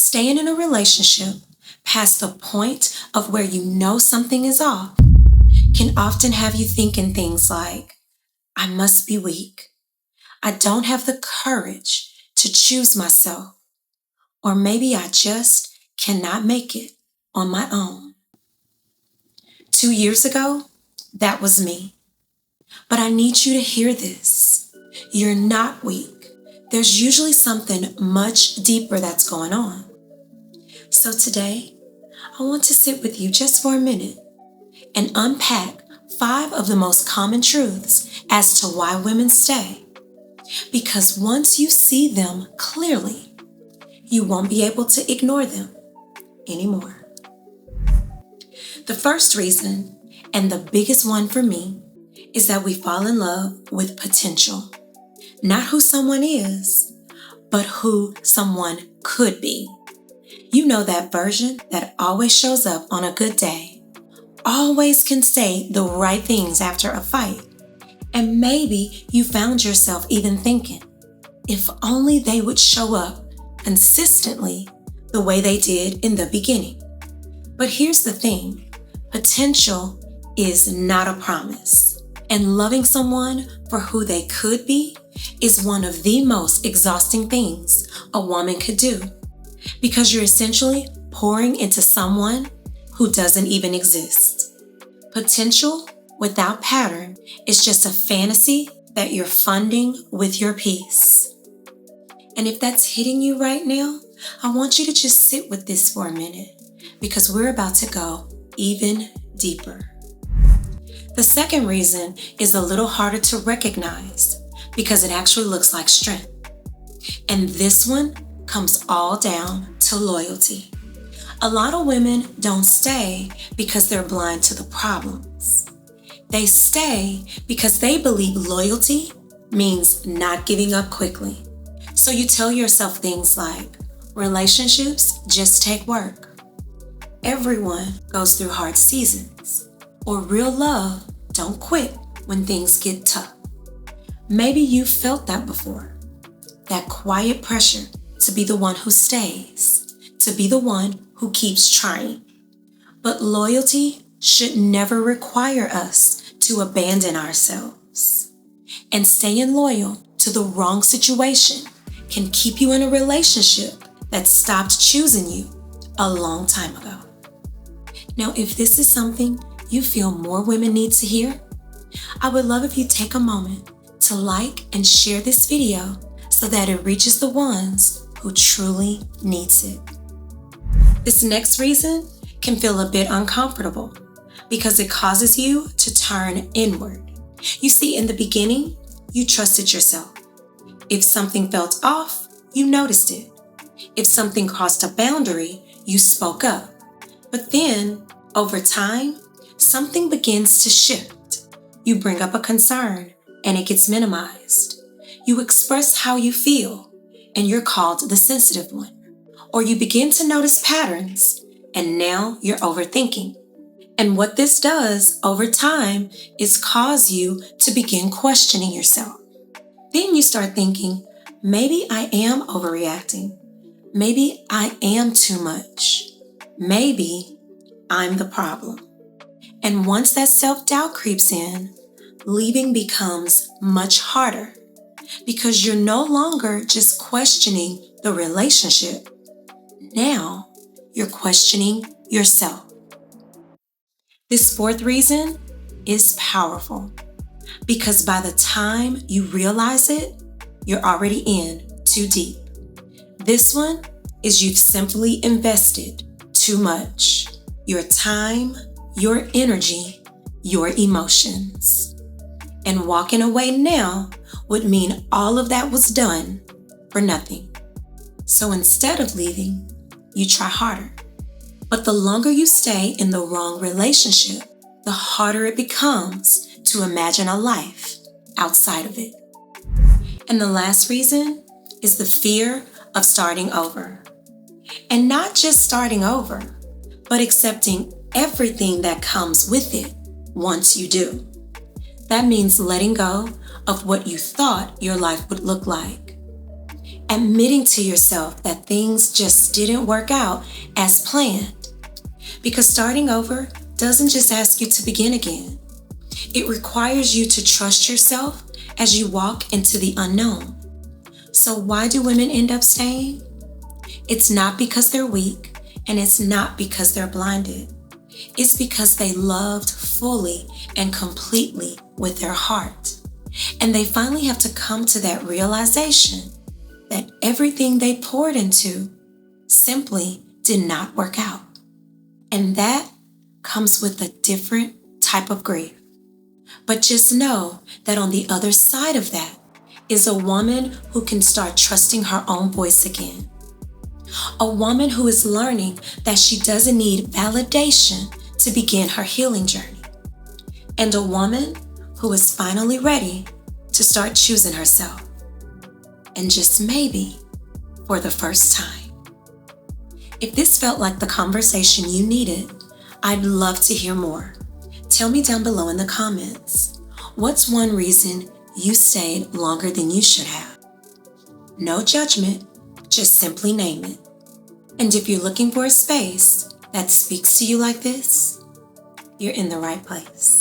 Staying in a relationship past the point of where you know something is off can often have you thinking things like, I must be weak. I don't have the courage to choose myself. Or maybe I just cannot make it on my own. 2 years ago, that was me. But I need you to hear this. You're not weak. There's usually something much deeper that's going on. So today, I want to sit with you just for a minute and unpack 5 of the most common truths as to why women stay. Because once you see them clearly, you won't be able to ignore them anymore. The first reason, and the biggest one for me, is that we fall in love with potential. Not who someone is, but who someone could be. You know, that version that always shows up on a good day, always can say the right things after a fight. And maybe you found yourself even thinking, if only they would show up consistently the way they did in the beginning. But here's the thing, potential is not a promise. And loving someone for who they could be is one of the most exhausting things a woman could do, because you're essentially pouring into someone who doesn't even exist. Potential without pattern is just a fantasy that you're funding with your peace. And if that's hitting you right now, I want you to just sit with this for a minute, because we're about to go even deeper. The second reason is a little harder to recognize because it actually looks like strength. And this one comes all down to loyalty. A lot of women don't stay because they're blind to the problems. They stay because they believe loyalty means not giving up quickly. So you tell yourself things like, relationships just take work. Everyone goes through hard seasons. Or real love don't quit when things get tough. Maybe you've felt that before. That quiet pressure to be the one who stays, to be the one who keeps trying. But loyalty should never require us to abandon ourselves. And staying loyal to the wrong situation can keep you in a relationship that stopped choosing you a long time ago. Now, if this is something you feel more women need to hear, I would love if you take a moment to like and share this video so that it reaches the ones who truly needs it. This next reason can feel a bit uncomfortable because it causes you to turn inward. You see, in the beginning, you trusted yourself. If something felt off, you noticed it. If something crossed a boundary, you spoke up. But then, over time, something begins to shift. You bring up a concern and it gets minimized. You express how you feel and you're called the sensitive one. Or you begin to notice patterns and now you're overthinking. And what this does over time is cause you to begin questioning yourself. Then you start thinking, maybe I am overreacting. Maybe I am too much. Maybe I'm the problem. And once that self-doubt creeps in, leaving becomes much harder because you're no longer just questioning the relationship. Now you're questioning yourself. This fourth reason is powerful because by the time you realize it, you're already in too deep. This one is you've simply invested too much. Your time, your energy, your emotions. And walking away now would mean all of that was done for nothing. So instead of leaving, you try harder. But the longer you stay in the wrong relationship, the harder it becomes to imagine a life outside of it. And the last reason is the fear of starting over. And not just starting over, but accepting everything that comes with it once you do. That means letting go of what you thought your life would look like. admitting to yourself that things just didn't work out as planned. Because starting over doesn't just ask you to begin again. It requires you to trust yourself as you walk into the unknown. So why do women end up staying? It's not because they're weak, and it's not because they're blinded. It's because they loved fully and completely with their heart. And they finally have to come to that realization that everything they poured into simply did not work out. And that comes with a different type of grief. But just know that on the other side of that is a woman who can start trusting her own voice again. A woman who is learning that she doesn't need validation to begin her healing journey. And a woman who is finally ready to start choosing herself. And just maybe for the first time. If this felt like the conversation you needed, I'd love to hear more. Tell me down below in the comments, what's one reason you stayed longer than you should have? No judgment, just simply name it. And if you're looking for a space that speaks to you like this, you're in the right place.